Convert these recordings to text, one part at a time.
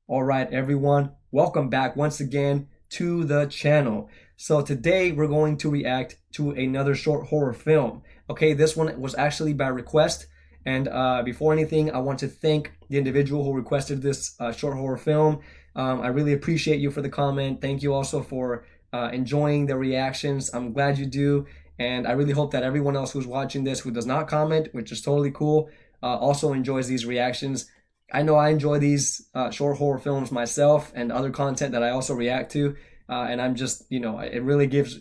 All right, everyone, welcome back once again to the channel. So today we're going to react to another short horror film. Okay, this one was actually by request. And before anything, I want to thank the individual who requested this short horror film. I really appreciate you for the comment. Thank you also for enjoying the reactions. I'm glad you do. And I really hope that everyone else who's watching this who does not comment, which is totally cool, also enjoys these reactions. I know I enjoy these short horror films myself and other content that I also react to. And I'm just, it really gives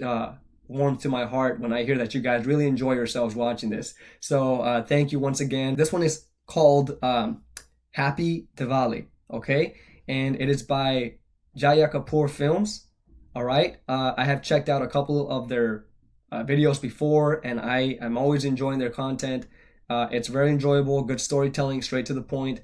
warmth to my heart when I hear that you guys really enjoy yourselves watching this. So thank you once again. This one is called Happy Diwali, okay? And it is by Jaya Kapoor Films, all right? I have checked out a couple of their videos before, and I am always enjoying their content. It's very enjoyable, good storytelling, straight to the point.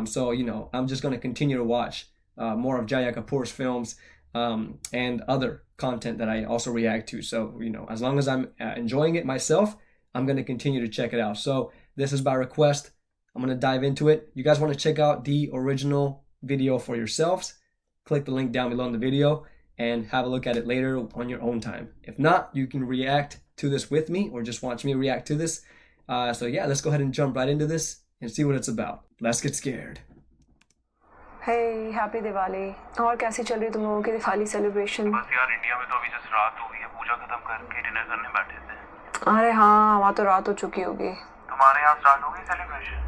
So, I'm just going to continue to watch more of Jaya Kapoor's films and other content that I also react to. So, as long as I'm enjoying it myself, I'm going to continue to check it out. So, this is by request. I'm going to dive into it. You guys want to check out the original video for yourselves? Click the link down below in the video and have a look at it later on your own time. If not, you can react to this with me or just watch me react to this. So yeah, let's go ahead and jump right into this and see what it's about. Let's get scared. Hey, happy Diwali. और कैसी चल रही है तुम लोगों की Diwali celebration? बस यार इंडिया में तो अभी जस्ट रात हुई है, पूजा खत्म करके डिनर करने बैठे थे। अरे हाँ, वहाँ तो रात हो चुकी होगी। तुम्हारे यहाँ स्टार्ट हो गई सेलिब्रेशन?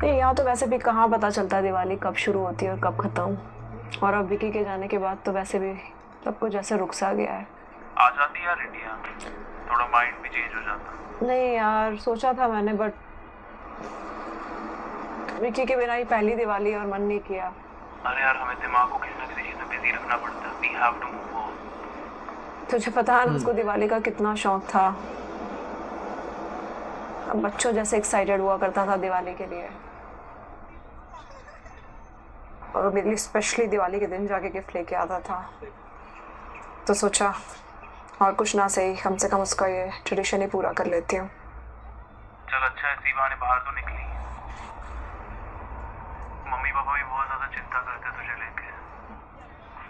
नहीं, यहाँ तो वैसे भी कहाँ पता चलता है दिवाली कब शुरू होती है और कब खत्म। और अब विकी के जाने के बाद तो वैसे भी सब कुछ जैसे रुक सा गया है। आ जाती यार इंडिया, थोड़ा माइंड भी चेंज हो जाता। नहीं यार, सोचा था मैंने, बट विकी के बिना ही पहली दिवाली और मन नहीं किया। अरे यार, हमें दिमाग को किसी ना किसी चीज में बिजी रखना पड़ता है। We have to move on। तुझे पता है ना उसको दिवाली का कितना शौक था। अब बच्चों जैसे एक्साइटेड हुआ करता था दिवाली के लिए, और मेरे लिए स्पेशली दिवाली के दिन जाके गिफ्ट लेके आता था। तो सोचा और कुछ ना सही, कम से कम उसका ये ट्रेडिशन ही पूरा कर लेती हूँ। चल अच्छा है, इसी बहाने बाहर तो निकली। मम्मी पापा भी बहुत ज्यादा चिंता करते तुझे लेके।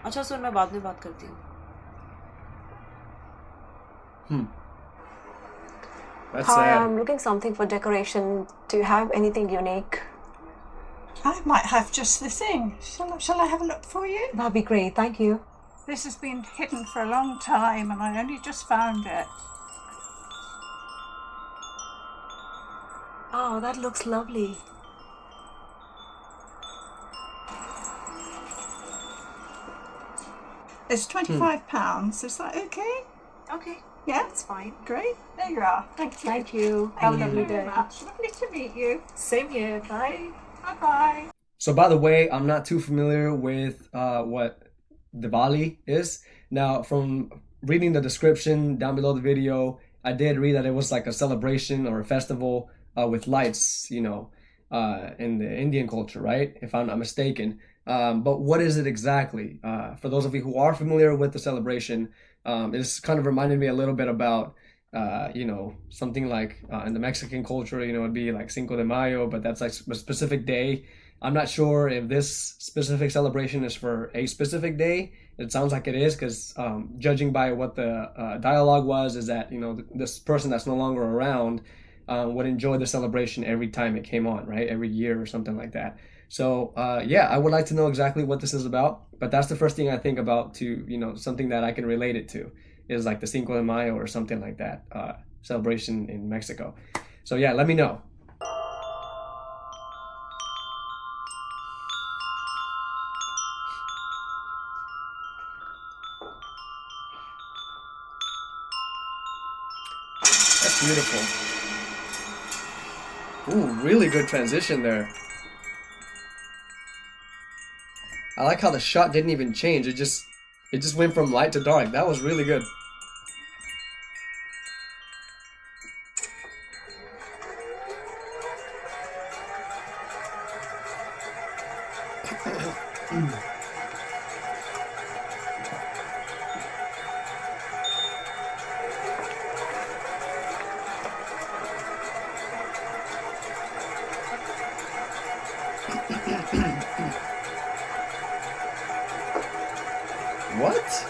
अच्छा सुन, मैं बाद में बात करती हूँ। That's Hi, sad. I'm looking something for decoration. Do you have anything unique? I might have just the thing. Shall I have a look for you? That'd be great, thank you. This has been hidden for a long time and I only just found it. Oh, that looks lovely. It's £25. Is that okay? Okay, Yeah? that's fine. Great. There you are. Thank you. Thank you. Have a lovely very day. much. Lovely to meet you. Same here. Bye. Bye-bye. So by the way, I'm not too familiar with what Diwali is. Now, from reading the description down below the video, I did read that it was like a celebration or a festival with lights, in the Indian culture, right? If I'm not mistaken. But what is it exactly? For those of you who are familiar with the celebration, it's kind of reminded me a little bit about, something like in the Mexican culture, it'd be like Cinco de Mayo, but that's like a specific day. I'm not sure if this specific celebration is for a specific day. It sounds like it is because judging by what the dialogue was, is that, this person that's no longer around would enjoy the celebration every time it came on, right? Every year or something like that. So yeah, I would like to know exactly what this is about, but that's the first thing I think about to, something that I can relate it to is like the Cinco de Mayo or something like that celebration in Mexico. So yeah, let me know. That's beautiful. Ooh, really good transition there. I like how the shot didn't even change. It just went from light to dark. That was really good. What?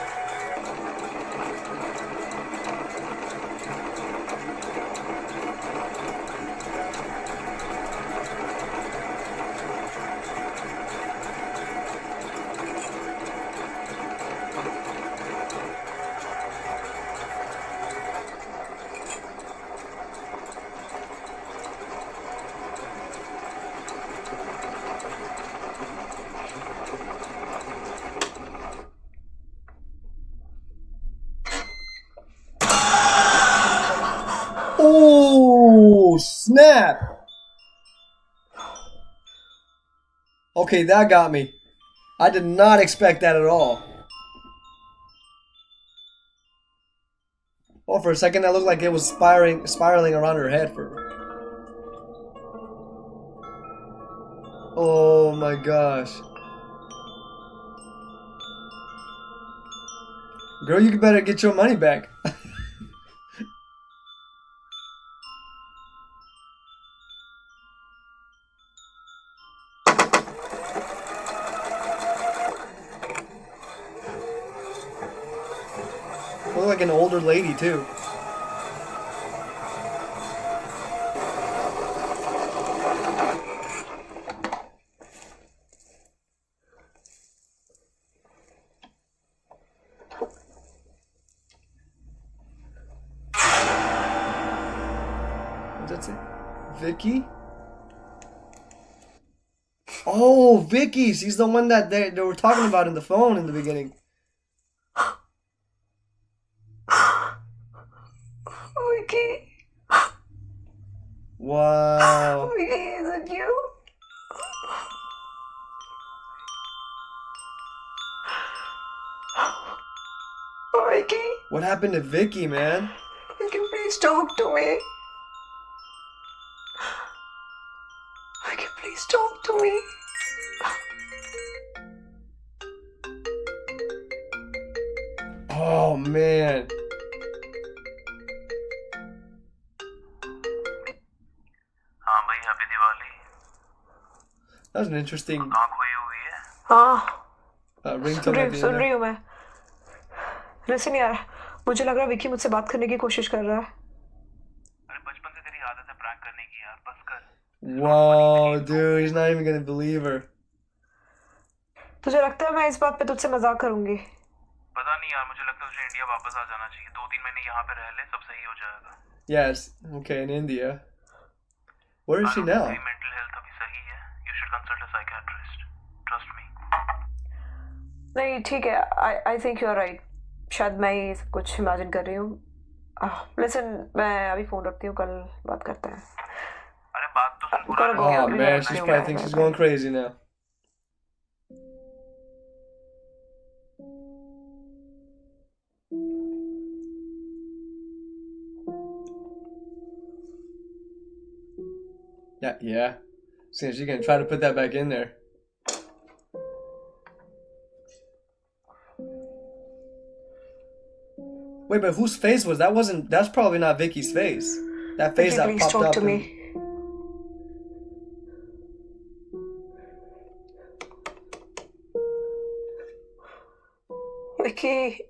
Oh, snap. Okay, that got me. I did not expect that at all. Oh, for a second that looked like it was spiraling around her head for. Oh my gosh. Girl, you better get your money back. Look like an older lady too. What's that say? Vicky? Oh, Vicky! She's the one that they were talking about in the phone in the beginning. Vicky. Wow. Vicky, is it you? Vicky. What happened to Vicky, man? Vicky, please talk to me. Vicky, please talk to me. Oh man. हाँ भाई happy Diwali That was an interesting कहाँ खोई हुई है हाँ ringtone at the soon end रही there. हूँ मैं. लिसन यार, मुझे लग रहा है विक्की मुझसे बात करने की कोशिश कर रहा है. अरे बचपन से तेरी आदत है प्रैंक करने की यार बस कर Whoa, dude, he's not even gonna believe her. तुझे लगता है मैं इस बात पे तुझसे मजाक करूंगी? पता नहीं यार मुझे लगता है तुझे इंडिया वापस आ जाना चाहिए 2-3 महीने यहाँ पे रह ले सब सही हो जाएगा Yes, okay, in India. Where is she now? तेरी मेंटल हेल्थ अभी सही है you should consult a psychiatrist trust me नहीं ठीक है, I think you are right. शायद मैं ही कुछ इमेजिन कर रही हूँ. लिसन, मैं अभी फोन रखती हूँ, कल बात करते हैं. अरे बात तो सुन Gotta go. Oh Yeah, man, yeah, she's yeah, probably yeah, thinks yeah, she's yeah. going crazy now. Yeah. See if she can try to put that back in there. Wait, but whose face was that? That's probably not Vicky's face. That face Vicky, that please popped talk up. to me. Vicky.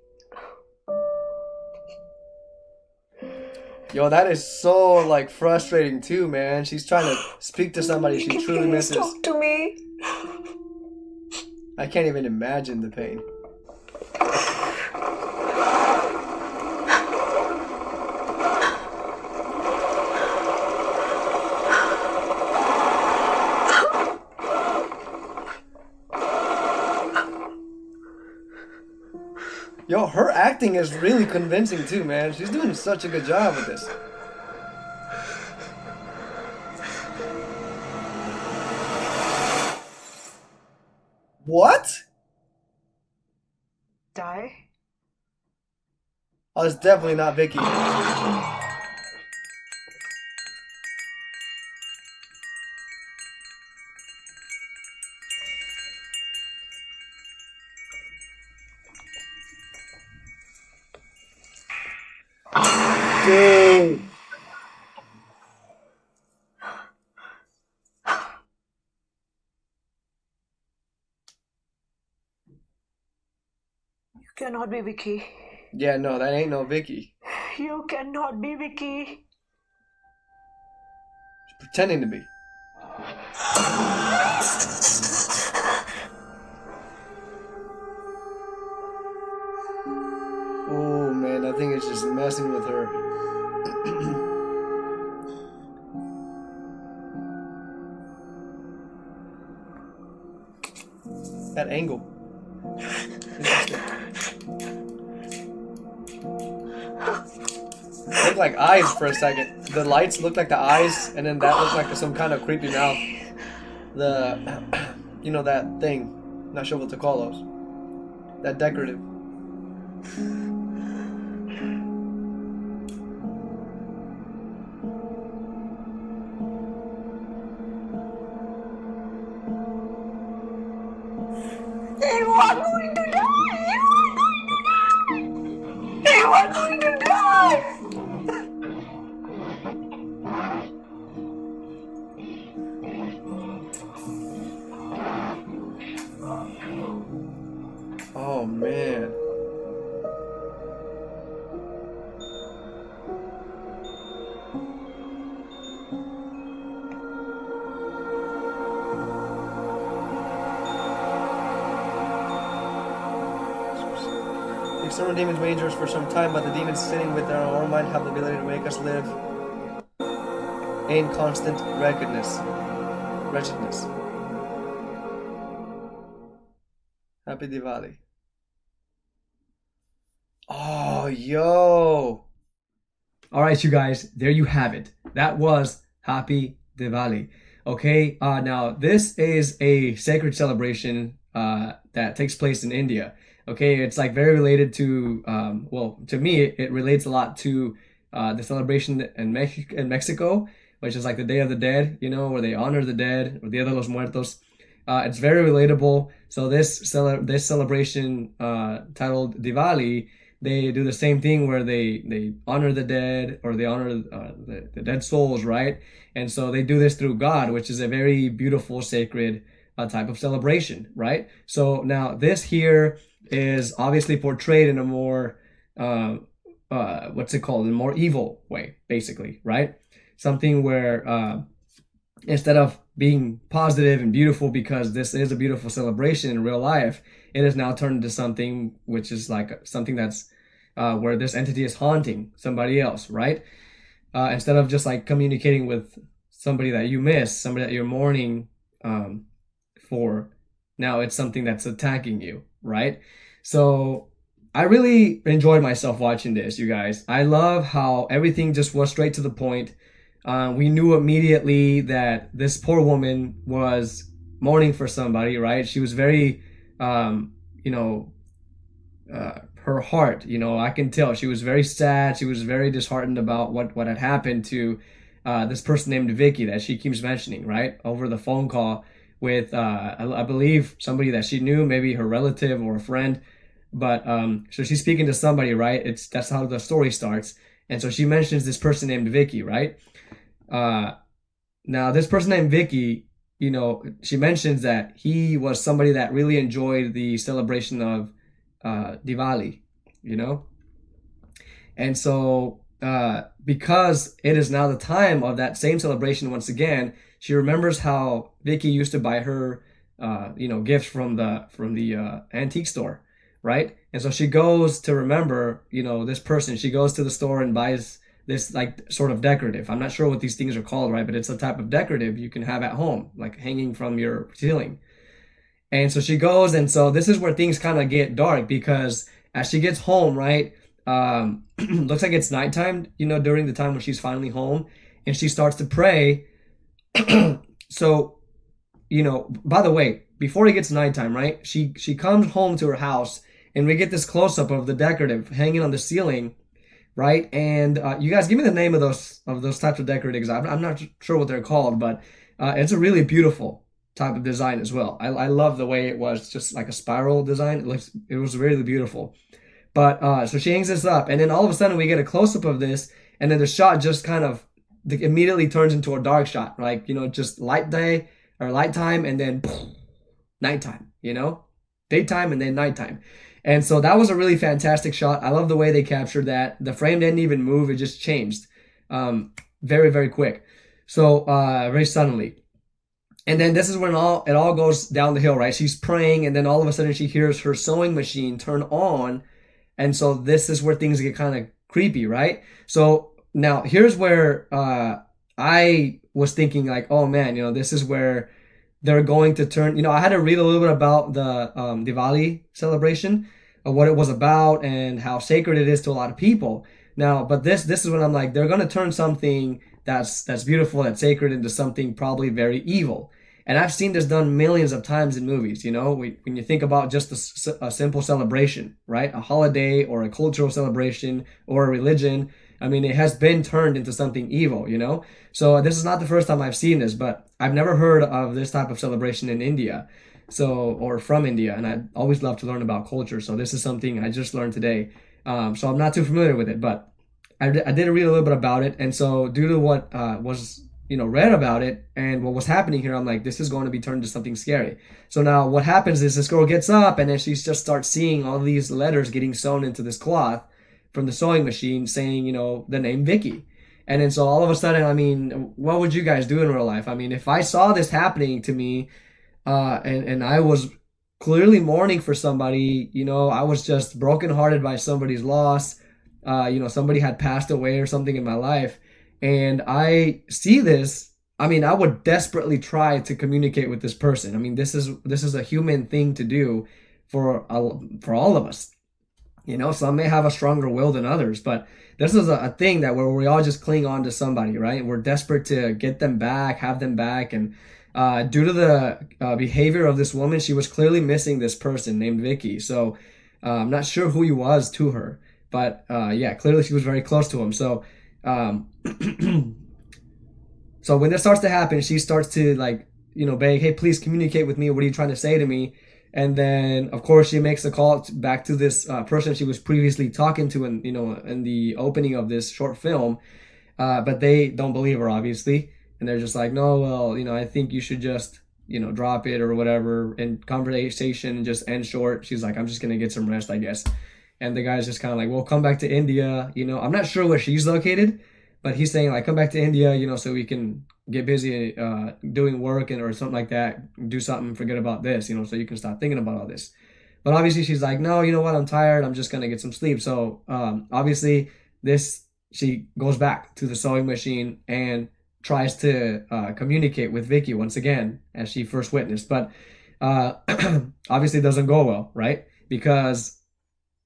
Yo, that is so like frustrating too, man. She's trying to speak to somebody she Vicky, truly please misses. talk to me. I can't even imagine the pain. Yo, her acting is really convincing too, man. She's doing such a good job with this. What? Die? Oh, it's definitely not Vicky. Dude. cannot be Vicky. Yeah, no, that ain't no Vicky. You cannot be Vicky. She's pretending to be. Oh man, I think it's just messing with her. That angle. Interesting. Looked like eyes for a second. The lights looked like the eyes, and then that looked like some kind of creepy mouth. The, you know, that thing. Not sure what to call those. That decorative. You are going to die! You are going to die! Oh man. The external demons range us for some time, but the demons sitting with our own mind have the ability to make us live in constant wretchedness. Happy Diwali. Oh, yo. All right, you guys, there you have it. That was Happy Diwali. Okay, now this is a sacred celebration that takes place in India. Okay, it's like very related to, well, to me, it relates a lot to the celebration in Mexico, which is like the Day of the Dead, you know, where they honor the dead, or Dia de los Muertos. It's very relatable. So this celebration titled Diwali, they do the same thing where they honor the dead, or they honor the dead souls, right? And so they do this through God, which is a very beautiful, sacred type of celebration, right? So now this here is obviously portrayed in a more what's it called? In a more evil way, basically, right? Something where instead of being positive and beautiful, because this is a beautiful celebration in real life, it is now turned into something which is like something that's where this entity is haunting somebody else, right? Instead of just like communicating with somebody that you miss, somebody that you're mourning for, now it's something that's attacking you, right? So I really enjoyed myself watching this, you guys. I love how everything just was straight to the point. We knew immediately that this poor woman was mourning for somebody, right? She was very, you know, her heart, you know, I can tell she was very sad. She was very disheartened about what had happened to this person named Vicky that she keeps mentioning, right? Over the phone call with, I believe, somebody that she knew, maybe her relative or a friend. But so she's speaking to somebody, right? That's how the story starts. And so she mentions this person named Vicky, right? Now this person named Vicky, you know, she mentions that he was somebody that really enjoyed the celebration of Diwali, you know? And so because it is now the time of that same celebration once again, she remembers how Vicky used to buy her you know, gifts from the antique store, right? And so she goes to remember, you know, this person. She goes to the store and buys this like sort of decorative. I'm not sure what these things are called, right? But it's a type of decorative you can have at home, like hanging from your ceiling. And so she goes, and so this is where things kind of get dark, because as she gets home, right, looks like it's nighttime, you know, during the time when she's finally home, and she starts to pray. So, you know, by the way, before it gets nighttime, right, she comes home to her house, and we get this close up of the decorative hanging on the ceiling, right? And you guys give me the name of those types of decoratives. I'm not sure what they're called, but it's a really beautiful type of design as well. I love the way it was just like a spiral design. It was really beautiful. But so she hangs this up, and then all of a sudden we get a close up of this, and then the shot just kind of immediately turns into a dark shot, like, you know, just light day or light time, and then nighttime, you know, daytime and then nighttime. And so that was a really fantastic shot. I love the way they captured that. The frame didn't even move; it just changed, very very quick. So very suddenly. And then this is when it all goes down the hill, right? She's praying, and then all of a sudden she hears her sewing machine turn on, and so this is where things get kind of creepy, right? So now here's where I was thinking like, oh man, this is where they're going to turn. I had to read a little bit about the Diwali celebration, of what it was about, and how sacred it is to a lot of people. Now, but this is when I'm like, they're going to turn something that's beautiful, that's sacred, into something probably very evil. And I've seen this done millions of times in movies. When you think about just a simple celebration, right? A holiday or a cultural celebration or a religion. I mean, it has been turned into something evil. So this is not the first time I've seen this, but I've never heard of this type of celebration in India. Or from India, and I always love to learn about culture. So this is something I just learned today. So I'm not too familiar with it, but I did read a little bit about it. And so due to what was read about it and what was happening here, I'm like, this is going to be turned into something scary. So now what happens is this girl gets up, and then she just starts seeing all these letters getting sewn into this cloth from the sewing machine saying, the name Vicky. And then so all of a sudden, I mean, what would you guys do in real life? I mean, if I saw this happening to me, and I was clearly mourning for somebody, I was just brokenhearted by somebody's loss. Somebody had passed away or something in my life, and I see this. I mean, I would desperately try to communicate with this person. I mean, this is a human thing to do for all of us. Some may have a stronger will than others, but this is a thing that where we all just cling on to somebody, right? We're desperate to get them back, have them back, and due to the behavior of this woman, she was clearly missing this person named Vicky. So I'm not sure who he was to her, but yeah, clearly she was very close to him. So so when this starts to happen, she starts to beg, hey, please communicate with me. What are you trying to say to me? And then, of course, she makes a call back to this person she was previously talking to in the opening of this short film, but they don't believe her, obviously. And they're just like, no, well, I think you should just, drop it or whatever. And conversation just ends short. She's like, I'm just going to get some rest, I guess. And the guy's just kind of like, well, come back to India. I'm not sure where she's located, but he's saying like, come back to India, so we can get busy doing work or something like that. Do something, forget about this, so you can stop thinking about all this. But obviously she's like, no, you know what? I'm tired. I'm just going to get some sleep. So obviously she goes back to the sewing machine and tries to communicate with Vicky once again, as she first witnessed, but obviously doesn't go well, right? Because,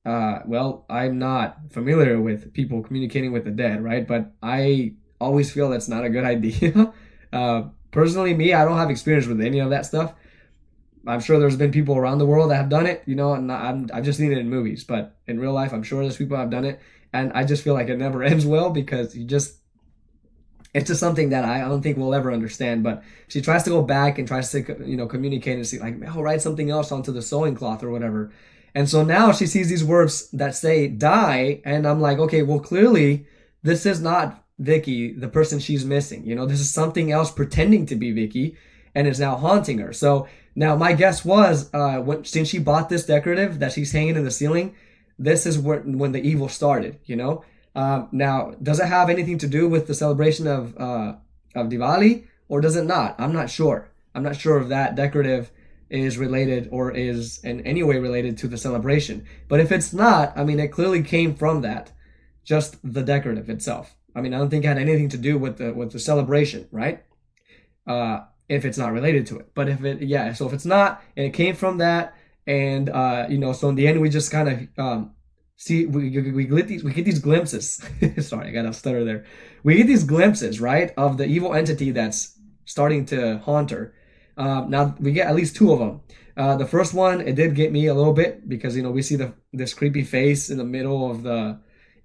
well, I'm not familiar with people communicating with the dead, right? But I always feel that's not a good idea. Personally, me, I don't have experience with any of that stuff. I'm sure there's been people around the world that have done it, and I've just seen it in movies, but in real life, I'm sure there's people that have done it, and I just feel like it never ends well, because it's just something that I don't think we'll ever understand. But she tries to go back and tries to, communicate and see, like, I'll write something else onto the sewing cloth or whatever. And so now she sees these words that say die, and I'm like, okay, well, clearly this is not Vicky, the person she's missing. This is something else pretending to be Vicky, and is now haunting her. So now my guess was, since she bought this decorative that she's hanging in the ceiling, this is when the evil started. Now, does it have anything to do with the celebration of Diwali, or does it not? I'm not sure. I'm not sure if that decorative is related or is in any way related to the celebration. But if it's not, I mean, it clearly came from that, just the decorative itself. I mean, I don't think it had anything to do with the celebration, right? If it's not related to it. But so if it's not, and it came from that, and so in the end, we just kind of see, we get these glimpses. Sorry, I got a stutter there. We get these glimpses, right, of the evil entity that's starting to haunt her. Now we get at least two of them. The first one, it did get me a little bit, because we see this creepy face in the middle of the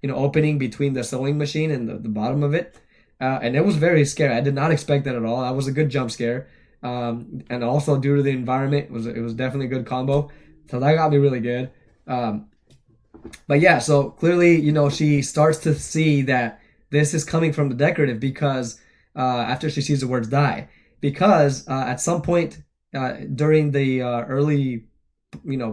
opening between the sewing machine and the bottom of it, and it was very scary. I did not expect that at all. That was a good jump scare, and also due to the environment, it was definitely a good combo. So that got me really good. But yeah, so clearly, she starts to see that this is coming from the decorative, because after she sees the words die, because at some point during the early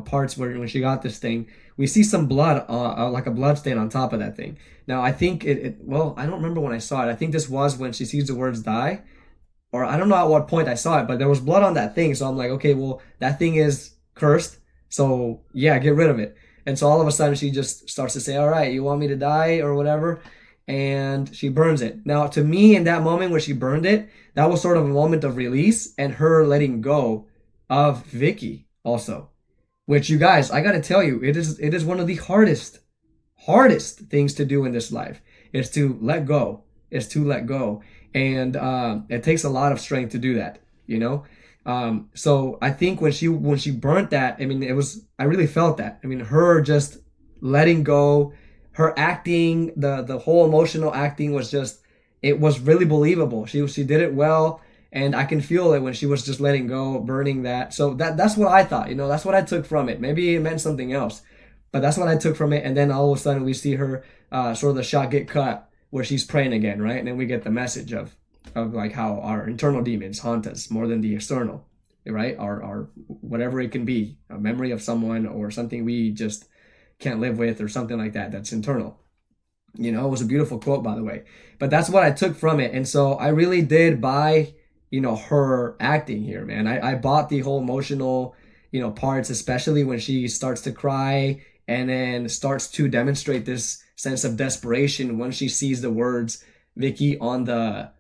parts where when she got this thing, we see some blood, like a blood stain on top of that thing. Now I think well, I don't remember when I saw it. I think this was when she sees the words die, or I don't know at what point I saw it, but there was blood on that thing. So I'm like, okay, well, that thing is cursed. So yeah, get rid of it. And so all of a sudden she just starts to say, all right, you want me to die or whatever? And she burns it. Now, to me, in that moment where she burned it, that was sort of a moment of release and her letting go of Vicky also. Which, you guys, I gotta tell you, it is one of the hardest things to do in this life. Is to let go. And it takes a lot of strength to do that, so I think when she burnt that, I mean, I really felt that. I mean, her just letting go, her acting, the whole emotional acting was just, it was really believable. She did it well, and I can feel it when she was just letting go, burning that. So that's what I thought, that's what I took from it. Maybe it meant something else, but that's what I took from it. And then all of a sudden we see her, sort of the shot get cut where she's praying again, right? And then we get the message of like how our internal demons haunt us more than the external, right? Our whatever it can be, a memory of someone or something we just can't live with or something like that, that's internal. It was a beautiful quote, by the way. But that's what I took from it. And so I really did buy, her acting here, man. I bought the whole emotional, parts, especially when she starts to cry and then starts to demonstrate this sense of desperation when she sees the words Vicky on the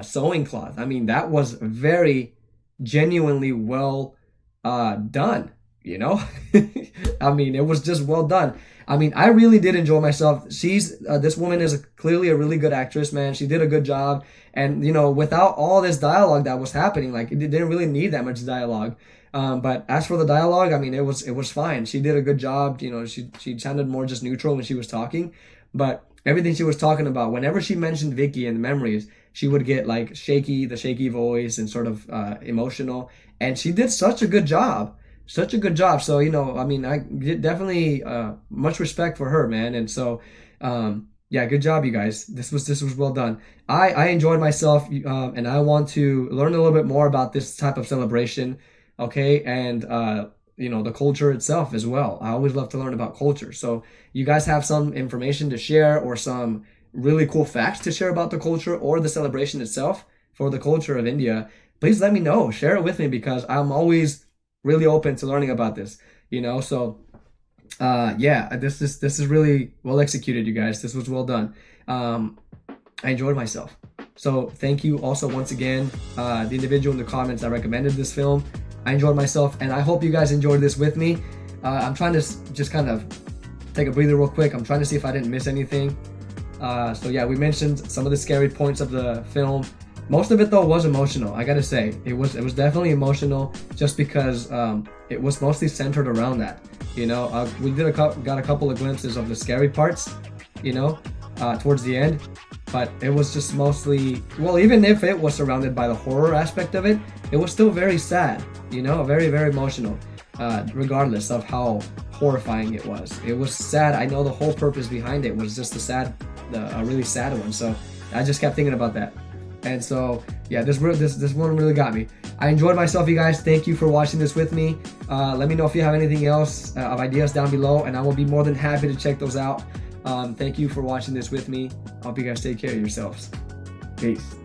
sewing cloth. I mean, that was very genuinely well done, I mean, it was just well done. I mean, I really did enjoy myself. This woman is clearly a really good actress, man. She did a good job. And, without all this dialogue that was happening, like, it didn't really need that much dialogue. But as for the dialogue, I mean, it was fine. She did a good job. She sounded more just neutral when she was talking. But everything she was talking about, whenever she mentioned Vicky and the memories, she would get like the shaky voice and sort of emotional. And she did such a good job. So, I mean, I definitely much respect for her, man. And so, yeah, good job, you guys. This was well done. I enjoyed myself, and I want to learn a little bit more about this type of celebration, okay? And, the culture itself as well. I always love to learn about culture. So you guys have some information to share or some really cool facts to share about the culture or the celebration itself for the culture of India, please let me know. Share it with me because I'm always really open to learning about this, so yeah, this is really well executed, you guys. This was well done. I enjoyed myself. So thank you also once again, the individual in the comments that recommended this film. I enjoyed myself, and I hope you guys enjoyed this with me. I'm trying to just kind of take a breather real quick. I'm trying to see if I didn't miss anything. So yeah, we mentioned some of the scary points of the film. Most of it though was emotional. I gotta say, it was definitely emotional, just because it was mostly centered around that. We got a couple of glimpses of the scary parts, towards the end, but it was just mostly, well, even if it was surrounded by the horror aspect of it, it was still very sad. Very, very emotional, regardless of how horrifying it was. It was sad. I know the whole purpose behind it was just a really sad one. So I just kept thinking about that. And so, yeah, this one really got me. I enjoyed myself, you guys. Thank you for watching this with me. Let me know if you have anything else of ideas down below, and I will be more than happy to check those out. Thank you for watching this with me. I hope you guys take care of yourselves. Peace.